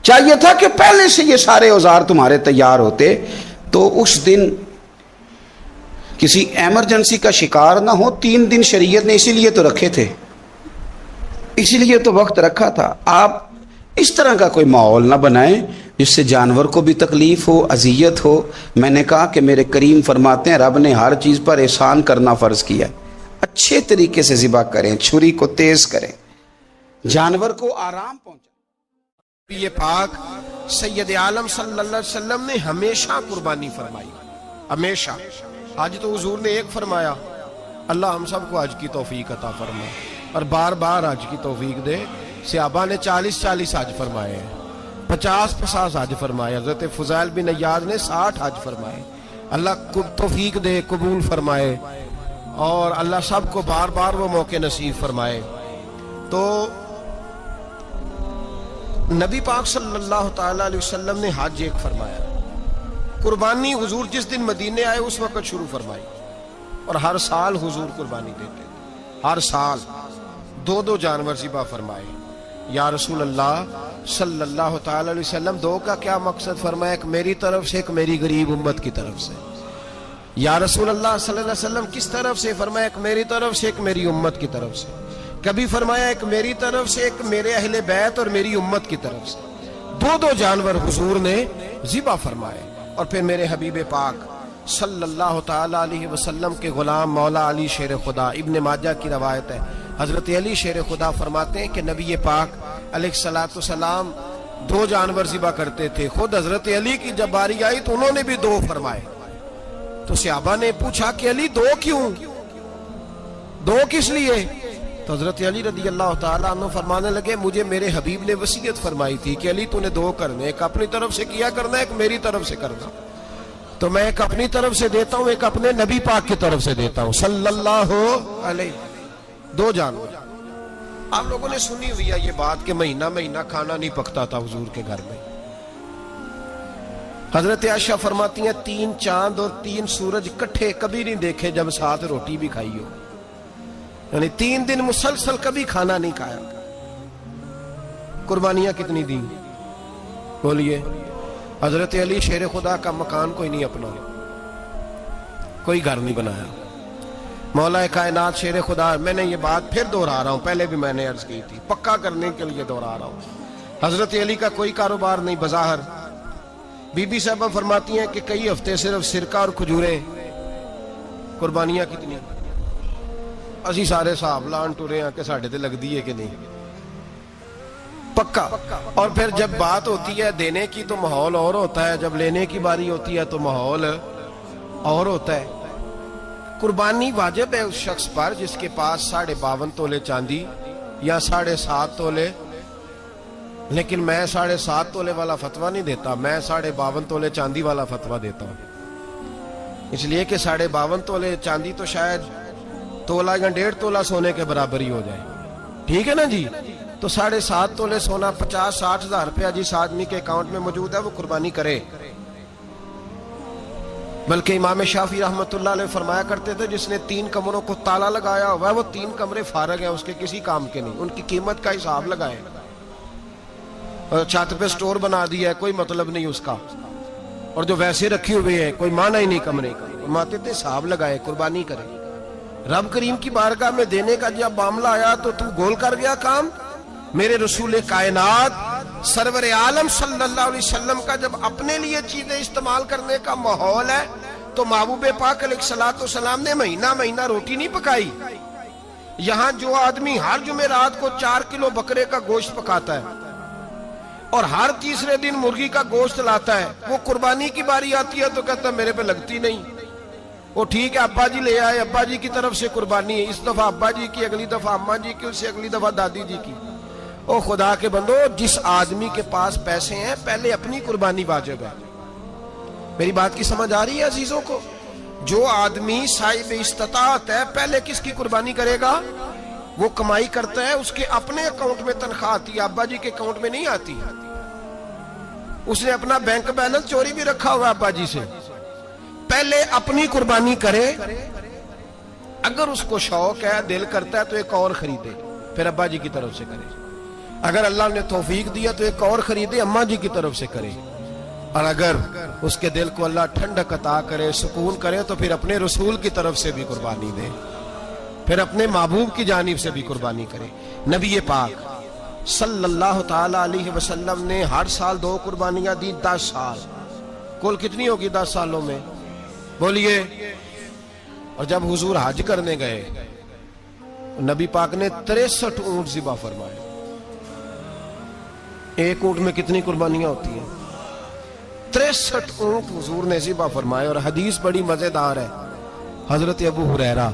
چاہیے تھا کہ پہلے سے یہ سارے اوزار تمہارے تیار ہوتے تو اس دن کسی ایمرجنسی کا شکار نہ ہو۔ 3 دن شریعت نے اسی لیے تو رکھے تھے، اسی لیے تو وقت رکھا تھا۔ آپ اس طرح کا کوئی ماحول نہ بنائیں جس سے جانور کو بھی تکلیف ہو، اذیت ہو۔ میں نے کہا کہ میرے کریم فرماتے ہیں رب نے ہر چیز پر احسان کرنا فرض کیا ہے، اچھے طریقے سے ذبح کریں، چھری کو تیز کریں، جانور کو آرام پہنچائیں۔ یہ پاک سید عالم صلی اللہ علیہ وسلم نے ہمیشہ قربانی فرمائی، ہمیشہ۔ آج تو حضور نے ایک فرمایا، اللہ ہم سب کو حج کی توفیق عطا فرمائے اور بار بار حج کی توفیق دے۔ صحابہ نے 40 حج فرمائے ہیں، 50 حج فرمائے، حضرت فضیل بن عیاض نے 60 حج فرمائے۔ اللہ توفیق دے، قبول فرمائے اور اللہ سب کو بار بار وہ موقع نصیب فرمائے۔ تو نبی پاک صلی اللہ تعالی علیہ وسلم نے حج ایک فرمایا، قربانی حضور جس دن مدینے آئے اس وقت شروع فرمائی، اور ہر سال حضور قربانی دیتے تھے، ہر سال 2 جانور ذبح فرمائے۔ یا رسول اللہ صلی اللہ تعالی علیہ وسلم 2 کا کیا مقصد فرمایا؟ ایک میری طرف سے، ایک میری غریب امت کی طرف سے۔ یا رسول اللہ صلی اللہ علیہ وسلم کس طرف سے فرمایا؟ ایک میری طرف سے، ایک میری امت کی طرف سے۔ کبھی فرمایا ایک میری طرف سے، ایک میرے اہل بیت اور میری امت کی طرف سے۔ 2 جانور حضور نے ذبح فرمائے۔ اور پھر میرے حبیب پاک صلی اللہ تعالی علیہ وسلم کے غلام مولا علی شیر خدا، ابن ماجہ کی روایت ہے، حضرت علی شیر خدا فرماتے ہیں کہ نبی پاک علیہ الصلوۃ والسلام 2 جانور ذبح کرتے تھے۔ خود حضرت علی کی جب باری آئی تو انہوں نے بھی 2 فرمائے۔ تو صحابہ نے پوچھا کہ علی 2 کیوں؟ 2 کس لیے؟ تو تو حضرت علی رضی اللہ تعالیٰ عنہ فرمانے لگے مجھے میرے حبیب نے وصیت فرمائی تھی کہ علی تو نے دو کرنے، ایک اپنی طرف سے کیا کرنا، ایک میری طرف سے کرنا. تو میں ایک اپنی طرف سے دیتا ہوں، ایک اپنے نبی پاک کی طرف سے دیتا ہوں صلی اللہ علیہ. دو جانو. آپ لوگوں نے سنی ہوئی ہے یہ بات کہ مہینہ مہینہ کھانا نہیں پکتا تھا حضور کے گھر میں. حضرت عائشہ فرماتی ہیں 3 چاند اور 3 سورج کٹھے کبھی نہیں دیکھے جب ساتھ روٹی بھی کھائی ہو. یعنی 3 دن مسلسل کبھی کھانا نہیں کھایا. قربانیاں کتنی دیں بولیے. حضرت علی شیر خدا کا مکان کوئی نہیں اپنا، کوئی گھر نہیں بنایا. مولا کائنات شیر خدا، میں نے یہ بات پھر دہرا رہا ہوں، پہلے بھی میں نے عرض کی تھی، پکا کرنے کے لیے دہرا رہا ہوں. حضرت علی کا کوئی کاروبار نہیں بظاہر. بی بی صاحبہ فرماتی ہیں کہ کئی ہفتے صرف سرکہ اور کھجوریں. قربانیاں کتنی؟ اسی سارے صاحب لان ٹورے ہیں کہ ساڑھے تے لگ دی ہے کہ نہیں، پکا. اور پھر جب بات ہوتی ہے دینے کی تو ماحول اور ہوتا ہے، جب لینے کی باری ہوتی ہے تو ماحول اور ہوتا ہے. قربانی واجب ہے اس شخص پر جس کے پاس 52.5 تولے چاندی یا 7.5 تولے. لیکن میں 7.5 تولے والا فتویٰ نہیں دیتا، میں 52.5 تولے چاندی والا فتویٰ دیتا ہوں. اس لیے کہ 52.5 تولے چاندی تو شاید تولہ یا 1.5 تولہ سونے کے برابر ہی ہو جائے. ٹھیک ہے نا جی. تو 7.5 تولے سونا 50-60 ہزار روپیہ جس آدمی کے اکاؤنٹ میں موجود ہے وہ قربانی کرے. بلکہ امام شافعی رحمۃ اللہ علیہ فرمایا کرتے تھے جس نے 3 کمروں کو تالا لگایا ہوا ہے وہ 3 کمرے فارغ ہیں، اس کے کسی کام کے نہیں، ان کی قیمت کا حساب لگائے. چھت پہ سٹور بنا دیا ہے، کوئی مطلب نہیں اس کا، اور جو ویسے رکھی ہوئے ہیں کوئی معنی ہی نہیں کمرے کا. فرماتے تھے حساب لگائے، قربانی کرے. رب کریم کی بارگاہ میں دینے کا جب معاملہ آیا تو گول کر گیا کام. میرے رسول کائنات سرور عالم صلی اللہ علیہ وسلم کا جب اپنے لیے چیزیں استعمال کرنے کا ماحول ہے تو محبوب پاک علیہ الصلوۃ والسلام نے مہینہ مہینہ روٹی نہیں پکائی. یہاں جو آدمی ہر جمعرات کو 4 کلو بکرے کا گوشت پکاتا ہے اور ہر تیسرے دن مرغی کا گوشت لاتا ہے، وہ قربانی کی باری آتی ہے تو کہتا ہے میرے پہ لگتی نہیں. وہ ٹھیک ہے ابا جی لے آئے، ابا جی کی طرف سے قربانی ہے، اس دفعہ ابا جی کی، اگلی دفعہ اماں جی کی، اس سے اگلی دفعہ دادی جی کی. او خدا کے بندو، جس آدمی کے پاس پیسے ہیں پہلے اپنی قربانی واجب ہے. میری بات کی سمجھ آ رہی ہے عزیزوں کو؟ جو آدمی صاحب استطاعت ہے پہلے کس کی قربانی کرے گا؟ وہ کمائی کرتا ہے، اس کے اپنے اکاؤنٹ میں تنخواہ آتی ہے، ابا جی کے اکاؤنٹ میں نہیں آتی. اس نے اپنا بینک بیلنس چوری بھی رکھا ہوا ابا جی سے. پہلے اپنی قربانی کرے. اگر اس کو شوق ہے، دل کرتا ہے تو ایک اور خریدے، پھر ابا جی کی طرف سے کرے. اگر اللہ نے توفیق دیا تو ایک اور خریدے، اماں جی کی طرف سے کرے. اور اگر اس کے دل کو اللہ ٹھنڈک عطا کرے، سکون کرے، تو پھر اپنے رسول کی طرف سے بھی قربانی دے، پھر اپنے محبوب کی جانب سے بھی قربانی کرے. نبی پاک صلی اللہ تعالی علیہ وسلم نے ہر سال 2 قربانیاں دی. 10 سال کل کتنی ہوگی 10 سالوں میں بولیے. اور جب حضور حج کرنے گئے نبی پاک نے 63 اونٹ ذبح فرمائے. ایک اونٹ میں کتنی قربانیاں ہوتی ہیں؟ 63 اونٹ حضور نے ذبح فرمائے. اور حدیث بڑی مزیدار ہے. حضرت ابو ہریرہ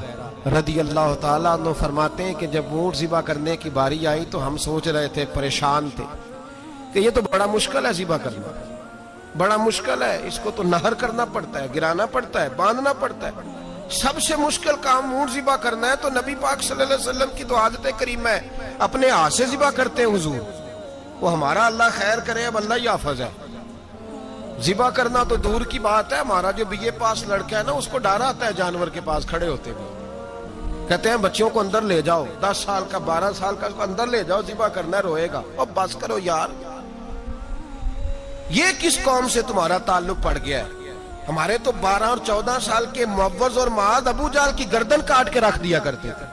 رضی اللہ تعالیٰ عنہ فرماتے ہیں کہ جب اونٹ ذبح کرنے کی باری آئی تو ہم سوچ رہے تھے، پریشان تھے کہ یہ تو بڑا مشکل ہے ذبح کرنا، بڑا مشکل ہے، اس کو تو نہر کرنا پڑتا ہے، گرانا پڑتا ہے، باندھنا پڑتا ہے. سب سے مشکل کام اونٹ ذبح کرنا ہے. تو نبی پاک صلی اللہ علیہ وسلم کی تو عادت کریمہ ہے، اپنے ہاتھ سے ذبح کرتے ہیں حضور. وہ ہمارا اللہ خیر کرے، اب اللہ ہی حافظ ہے. ذبح کرنا تو دور کی بات ہے. ہمارا جو BA پاس لڑکا ہے نا، اس کو ڈر آتا ہے جانور کے پاس کھڑے ہوتے ہوئے. کہتے ہیں بچوں کو اندر لے جاؤ، 10 سال کا 12 سال کا، اس کو اندر لے جاؤ، ذبح کرنا ہے، روئے گا. اور بس کرو یار، یہ کس قوم سے تمہارا تعلق پڑ گیا ہے؟ ہمارے تو 12 اور 14 سال کے معوذ اور معاذ ابو جہل کی گردن کاٹ کے رکھ دیا کرتے تھے.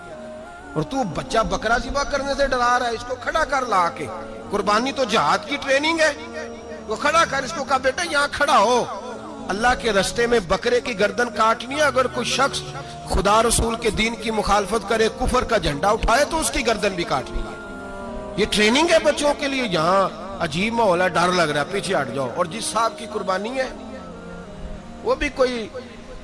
اور تو بچہ بکرا ذبح کرنے سے ڈرا رہا ہے، اس کو کھڑا کر لا کے. قربانی تو جہاد کی ٹریننگ ہے. وہ کھڑا کر، اس کو کہا بیٹا یہاں کھڑا ہو، اللہ کے رستے میں بکرے کی گردن کاٹنی ہے. اگر کوئی شخص خدا رسول کے دین کی مخالفت کرے، کفر کا جھنڈا اٹھائے، تو اس کی گردن بھی کاٹنی ہے. یہ ٹریننگ ہے بچوں کے لیے. یہاں عجیب ماحول ہے، ڈر لگ رہا ہے، پیچھے ہٹ جاؤ. اور جس صاحب کی قربانی ہے وہ بھی کوئی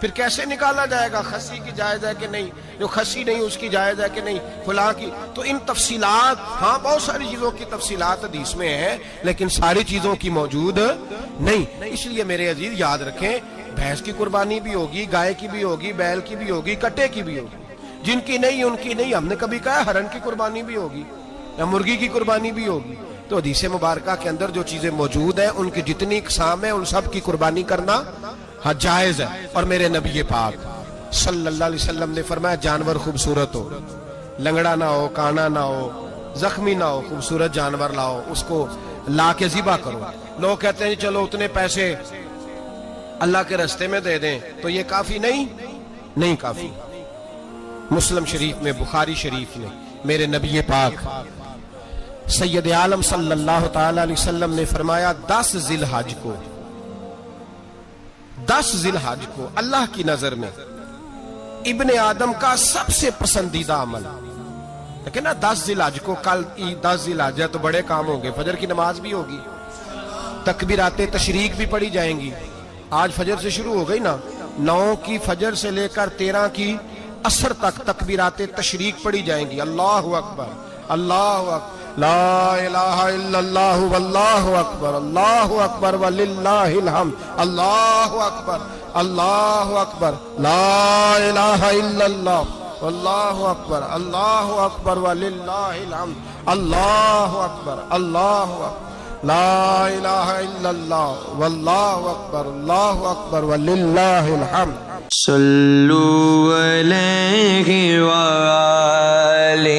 پھر کیسے نکالا جائے گا خسی کی جائز ہے کہ نہیں, جو خسی نہیں اس کی جائز ہے کہ نہیں, فلاں کی. تو ان تفصیلات, ہاں بہت ساری چیزوں کی تفصیلات حدیث میں ہیں لیکن ساری چیزوں کی موجود نہیں. اس لیے میرے عزیز یاد رکھیں, بھینس کی قربانی بھی ہوگی, گائے کی بھی ہوگی, بیل کی بھی ہوگی, کٹے کی بھی ہوگی. جن کی نہیں ان کی نہیں. ہم نے کبھی کہا ہرن کی قربانی بھی ہوگی یا مرغی کی قربانی بھی ہوگی. تو حدیث مبارکہ کے اندر جو چیزیں موجود ہیں ان کی جتنی اقسام ہیں ان سب کی قربانی کرنا ہاں جائز ہے. اور میرے نبی پاک صلی اللہ علیہ وسلم نے فرمایا جانور خوبصورت ہو, لنگڑا نہ ہو, کانا نہ ہو, زخمی نہ ہو, خوبصورت جانور لاؤ, اس کو لا کے ذبح کرو. لوگ کہتے ہیں چلو اتنے پیسے اللہ کے راستے میں دے دیں, تو یہ کافی نہیں کافی. مسلم شریف میں, بخاری شریف میں میرے نبی پاک سید عالم صلی اللہ تعالی علیہ وسلم نے فرمایا 10 ذی الحج کو اللہ کی نظر میں ابن آدم کا سب سے پسندیدہ عمل. لیکن نا 10 ذی الحج کو, کل 10 ذی الحج ہے تو بڑے کام ہوں گے. فجر کی نماز بھی ہوگی, تکبیرات تشریق بھی پڑھی جائیں گی. آج فجر سے شروع ہو گئی نا, 9 کی فجر سے لے کر 13 کی عصر تک تکبیرات تشریق پڑھی جائیں گی. اللہ اکبر, اللہ اکبر, لا الہ الا اللہ واللہ اکبر, اللہ اکبر وللہ الحمد, اللہ اکبر, اللہ اکبر, لا الہ الا اللہ واللہ اکبر, اللہ اکبر وللہ الحمد, اللہ اکبر, اللہ اکبر, لا الہ الا اللہ واللہ اکبر, اللہ اکبر وللہ الحمد. صلو علیہ وآلہ,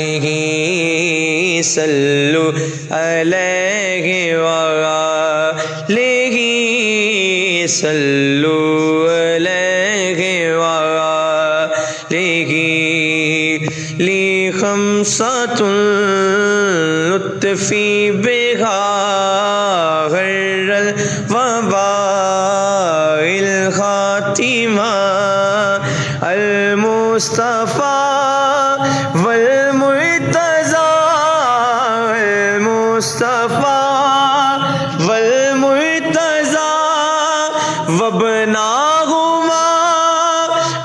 صلو علیہ وآلہ, صلو علیہ وآلہ. لی خمسۃ لطفی بہا غر الوباء الخاتمہ, المصطفیٰ والمرتضیٰ, المصطفیٰ والمرتضیٰ, وابناہما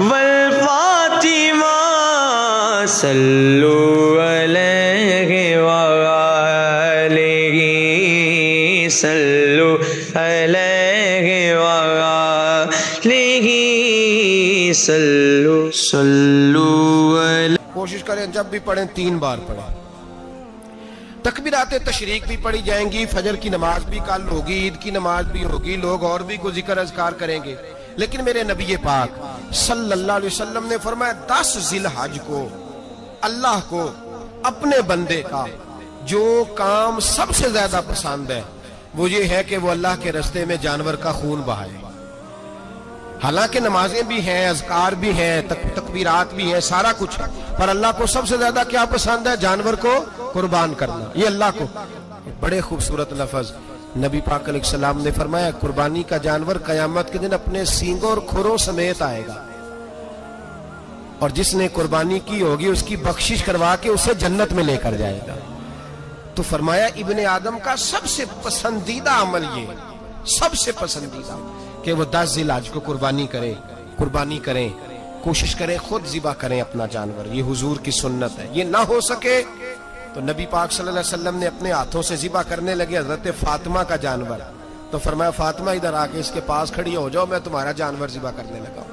والفاطمہ. صلو علیہ وآلہ, صلو علیہ وآلہ, صلو علیہ. کوشش کریں جب بھی پڑھیں 3 بار پڑھیں. تکبیرات تشریق بھی پڑھی جائیں گی, فجر کی نماز بھی کل ہوگی, عید کی نماز بھی ہوگی, لوگ اور بھی کوئی ذکر اذکار کریں گے. لیکن میرے نبی پاک صلی اللہ علیہ وسلم نے فرمایا 10 ذی الحج کو اللہ کو اپنے بندے کا جو کام سب سے زیادہ پسند ہے وہ یہ ہے کہ وہ اللہ کے راستے میں جانور کا خون بہائے. حالانکہ نمازیں بھی ہیں, اذکار بھی ہیں, تکبیرات بھی ہیں, سارا کچھ ہے, پر اللہ کو سب سے زیادہ کیا پسند ہے؟ جانور کو قربان کرنا. یہ اللہ کو بڑے خوبصورت لفظ نبی پاک علیہ السلام نے فرمایا قربانی کا جانور قیامت کے دن اپنے سینگوں اور کھروں سمیت آئے گا, اور جس نے قربانی کی ہوگی اس کی بخشش کروا کے اسے جنت میں لے کر جائے گا. تو فرمایا ابن آدم کا سب سے پسندیدہ عمل یہ, سب سے پسندیدہ, کہ وہ 10 ذی الحج کو قربانی کریں, کوشش کریں خود ذبح کریں اپنا جانور. یہ حضور کی سنت ہے. یہ نہ ہو سکے تو نبی پاک صلی اللہ علیہ وسلم نے اپنے ہاتھوں سے ذبح کرنے لگے حضرت فاطمہ کا جانور. تو فرمایا فاطمہ ادھر آ کے اس کے پاس کھڑی ہو جاؤ, میں تمہارا جانور ذبح کرنے لگا ہوں.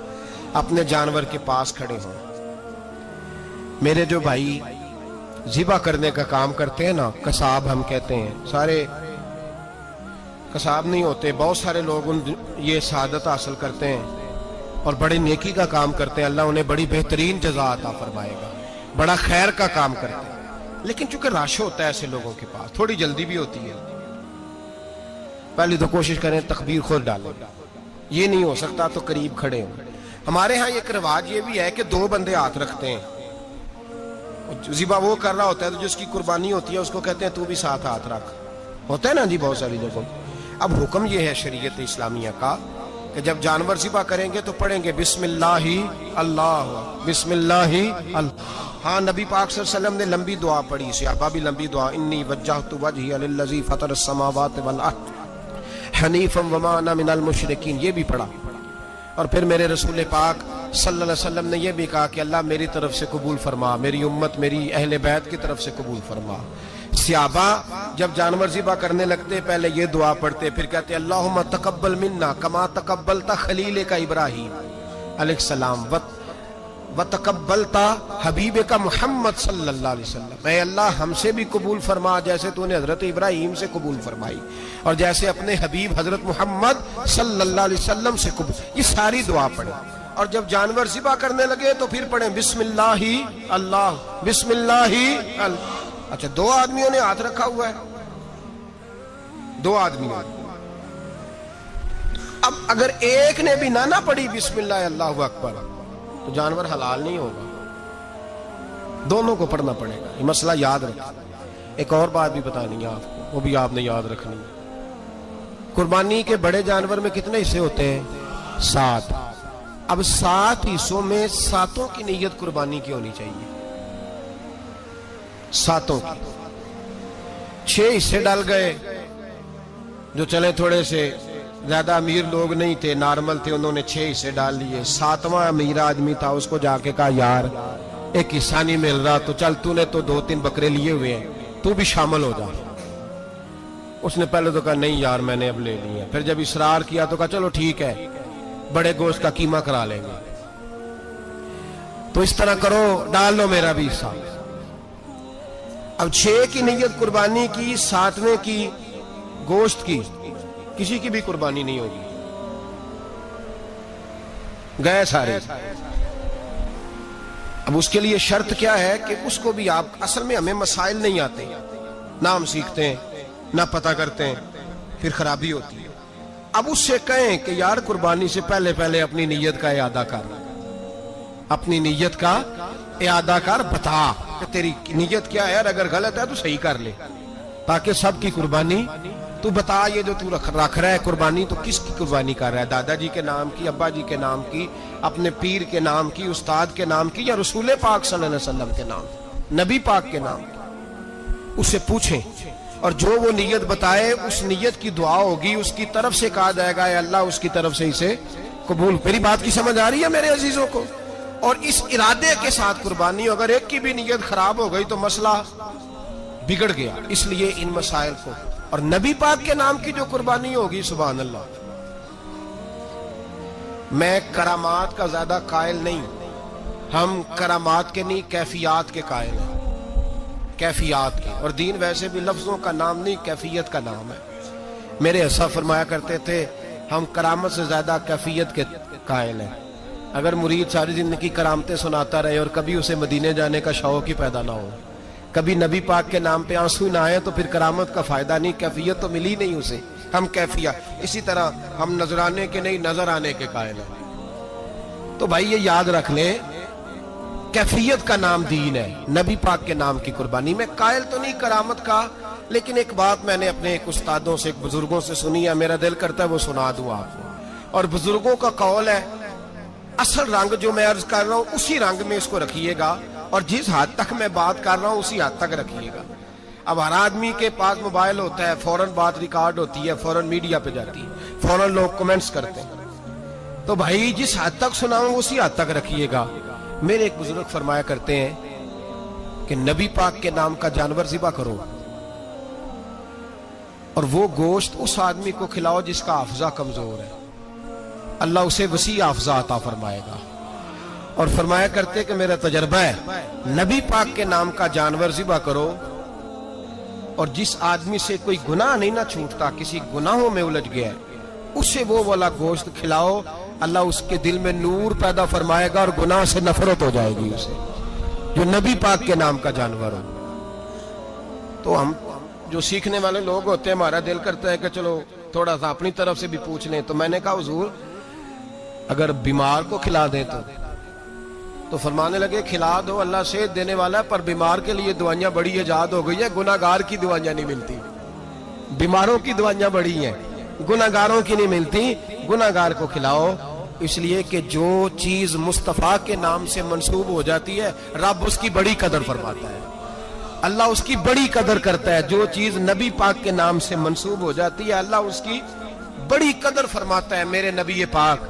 اپنے جانور کے پاس کھڑے ہوں. میرے جو بھائی ذبح کرنے کا کام کرتے ہیں نا, قصاب ہم کہتے ہیں, سارے قصاب نہیں ہوتے, بہت سارے لوگ یہ سعادت حاصل کرتے ہیں اور بڑے نیکی کا کام کرتے ہیں. اللہ انہیں بڑی بہترین جزا عطا فرمائے گا, بڑا خیر کا کام کرتے ہیں. لیکن چونکہ رش ہوتا ہے ایسے لوگوں کے پاس, تھوڑی جلدی بھی ہوتی ہے. پہلی تو کوشش کریں تکبیر خود ڈالیں, یہ نہیں ہو سکتا تو قریب کھڑے ہوں. ہمارے ہاں ایک رواج یہ بھی ہے کہ 2 بندے ہاتھ رکھتے ہیں, ذبح وہ کر رہا ہوتا ہے تو جس کی قربانی ہوتی ہے اس کو کہتے ہیں تو بھی ساتھ ہاتھ رکھ, ہوتا ہے نا جی بہت ساری جگہوں. اب حکم یہ ہے شریعت اسلامیہ کا کہ جب جانور ذبح کریں گے تو پڑھیں گے بسم اللہ اللہ, بسم اللہ اللہ. ہاں نبی پاک صلی اللہ علیہ وسلم نے لمبی دعا پڑھی, صحابہ بھی لمبی دعا, انی وجہت وجہی للذی فطر السماوات والارض حنیفا وما انا من المشرکین, یہ بھی پڑھا. اور پھر میرے رسول پاک صلی اللہ علیہ وسلم نے یہ بھی کہا کہ اللہ میری طرف سے قبول فرما، میری امت میری اہل بیت کی طرف سے قبول فرما۔ صحابہ جب جانور ذبح کرنے لگتے پہلے یہ دعا پڑھتے، پھر کہتے اللہم تقبل منا کما تقبلتا خلیل کا ابراہیم علیہ السلام وتقبلتا حبیب کا محمد صلی اللہ علیہ وسلم، اے اللہ ہم سے بھی قبول فرما جیسے تو نے حضرت ابراہیم سے قبول فرمائی اور جیسے اپنے حبیب حضرت محمد صلی اللہ علیہ وسلم سے قبول۔ یہ ساری دعا پڑھیں، اور جب جانور ذبح کرنے لگے تو پھر پڑھیں بسم اللہ اللہ بسم اللہ اللہ۔ اچھا، دو آدمیوں نے ہاتھ رکھا ہوا ہے، دو آدمیوں، اب اگر ایک نے بھی نہ پڑھی بسم اللہ اللہ اکبر تو جانور حلال نہیں ہوگا، دونوں کو پڑھنا پڑے گا۔ یہ مسئلہ یاد رکھیں۔ ایک اور بات بھی بتانی ہے آپ کو، وہ بھی آپ نے یاد رکھنی ہے۔ قربانی کے بڑے جانور میں کتنے حصے ہوتے ہیں؟ 7۔ اب 7 حصوں میں 7 کی نیت قربانی کی ہونی چاہیے، 7 کی۔ 6 حصے ڈال گئے، جو چلے تھوڑے سے زیادہ امیر لوگ نہیں تھے، نارمل تھے، انہوں نے 6 حصے ڈال لیے۔ 7واں امیر آدمی تھا، اس کو جا کے کہا یار ایک حصہ نہیں مل رہا، تو چل تو نے تو 2-3 بکرے لیے ہوئے ہیں، تو بھی شامل ہو جا۔ اس نے پہلے تو کہا نہیں یار میں نے اب لے لیا، پھر جب اصرار کیا تو کہا چلو ٹھیک ہے بڑے گوشت کا قیمہ کرا لیں گے۔ تو اس طرح کرو، ڈال لو میرا بھی حصہ۔ اب 6 کی نیت قربانی کی، 7ویں کی گوشت کی، کسی کی بھی قربانی نہیں ہوگی، گئے سارے۔ اب اس کے لیے شرط کیا ہے کہ اس کو بھی آپ، اصل میں ہمیں مسائل نہیں آتے، نہ ہم سیکھتے ہیں نہ پتہ کرتے ہیں، پھر خرابی ہوتی ہے۔ اب اس سے کہیں کہ یار قربانی سے پہلے اپنی نیت کا اعادہ کر، اپنی نیت کا اعادہ کر، بتا کہ تیری نیت کیا ہے، اور اگر غلط ہے تو صحیح کر لے، تاکہ سب کی قربانی تو بتا۔ یہ جو تو رکھ رہا ہے قربانی، تو کس کی قربانی کر رہا ہے؟ دادا جی کے نام کی، ابا جی کے نام کی، اپنے پیر کے نام کی، استاد کے نام کی، یا رسول پاک صلی اللہ علیہ وسلم کے نام کی، نبی پاک کے نام کی؟ اس سے پوچھیں، اور جو وہ نیت بتائے اس نیت کی دعا ہوگی، اس کی طرف سے کہا جائے گا اے اللہ اس کی طرف سے اسے قبول۔ میری بات کی سمجھ آ رہی ہے میرے عزیزوں کو؟ اور اس ارادے کے ساتھ قربانی، اگر ایک کی بھی نیت خراب ہو گئی تو مسئلہ بگڑ گیا۔ اس لیے ان مسائل کو، اور نبی پاک کے نام کی جو قربانی ہوگی، سبحان اللہ۔ میں کرامات کا زیادہ قائل نہیں، ہم کرامات کے نہیں کیفیات کے قائل ہیں، کیفیات کے، اور دین ویسے بھی لفظوں کا نام نہیں کیفیت کا نام ہے۔ میرے اسا فرمایا کرتے تھے ہم کرامت سے زیادہ کیفیت کے قائل ہیں۔ اگر مرید ساری زندگی کرامتیں سناتا رہے اور کبھی اسے مدینے جانے کا شوق ہی پیدا نہ ہو، کبھی نبی پاک کے نام پہ آنسو نہ آئے، تو پھر کرامت کا فائدہ نہیں، کیفیت تو ملی نہیں اسے۔ ہم کیفیت، اسی طرح ہم نظرانے کے نہیں نظر آنے کے قائل ہیں۔ تو بھائی یہ یاد رکھ لیں، کیفیت کا نام دین ہے، نبی پاک کے نام کی قربانی۔ میں قائل تو نہیں کرامت کا، لیکن ایک بات میں نے اپنے ایک استادوں سے، ایک بزرگوں سے سنی ہے، میرا دل کرتا ہے وہ سنا دوں آپ کو۔ اور بزرگوں کا قول ہے اصل رنگ جو میں عرض کر رہا ہوں اسی رنگ میں اس کو رکھیے گا، اور جس حد تک میں بات کر رہا ہوں اسی حد تک رکھیے گا۔ اب ہر آدمی کے پاس موبائل ہوتا ہے، فوراً بات ریکارڈ ہوتی ہے، فوراً میڈیا پہ جاتی ہے، فوراً لوگ کمنٹس کرتے ہیں۔ تو بھائی جس حد تک سناؤں اسی حد تک رکھیے گا۔ میرے ایک بزرگ فرمایا کرتے ہیں کہ نبی پاک کے نام کا جانور ذبح کرو، اور وہ گوشت اس آدمی کو کھلاؤ جس کا حافظہ کمزور ہے، اللہ اسے وسیع حافظہ عطا فرمائے گا۔ اور فرمایا کرتے کہ میرا تجربہ ہے، نبی پاک کے نام کا جانور ذبح کرو، اور جس آدمی سے کوئی گناہ نہیں نہ چھوٹتا، کسی گناہوں میں الجھ گیا ہے، اسے وہ والا گوشت کھلاؤ، اللہ اس کے دل میں نور پیدا فرمائے گا اور گناہ سے نفرت ہو جائے گی اسے، جو نبی پاک کے نام کا جانور ہو۔ تو ہم جو سیکھنے والے لوگ ہوتے ہیں، ہمارا دل کرتا ہے کہ چلو تھوڑا سا اپنی طرف سے بھی پوچھ لیں۔ تو میں نے کہا حضور اگر بیمار کو کھلا دیں تو فرمانے لگے کھلا دو، اللہ صحت دینے والا ہے، پر بیمار کے لیے دوائیاں بڑی ایجاد ہو گئی ہے، گناہگار کی دوائیاں نہیں ملتی۔ بیماروں کی دوائیاں بڑی ہیں، گناہگاروں کی نہیں ملتی۔ گناہگار کو کھلاؤ، اس لیے کہ جو چیز مصطفیٰ کے نام سے منسوب ہو جاتی ہے رب اس کی بڑی قدر فرماتا ہے، اللہ اس کی بڑی قدر کرتا ہے۔ جو چیز نبی پاک کے نام سے منسوب ہو جاتی ہے اللہ اس کی بڑی قدر فرماتا ہے۔ میرے نبی پاک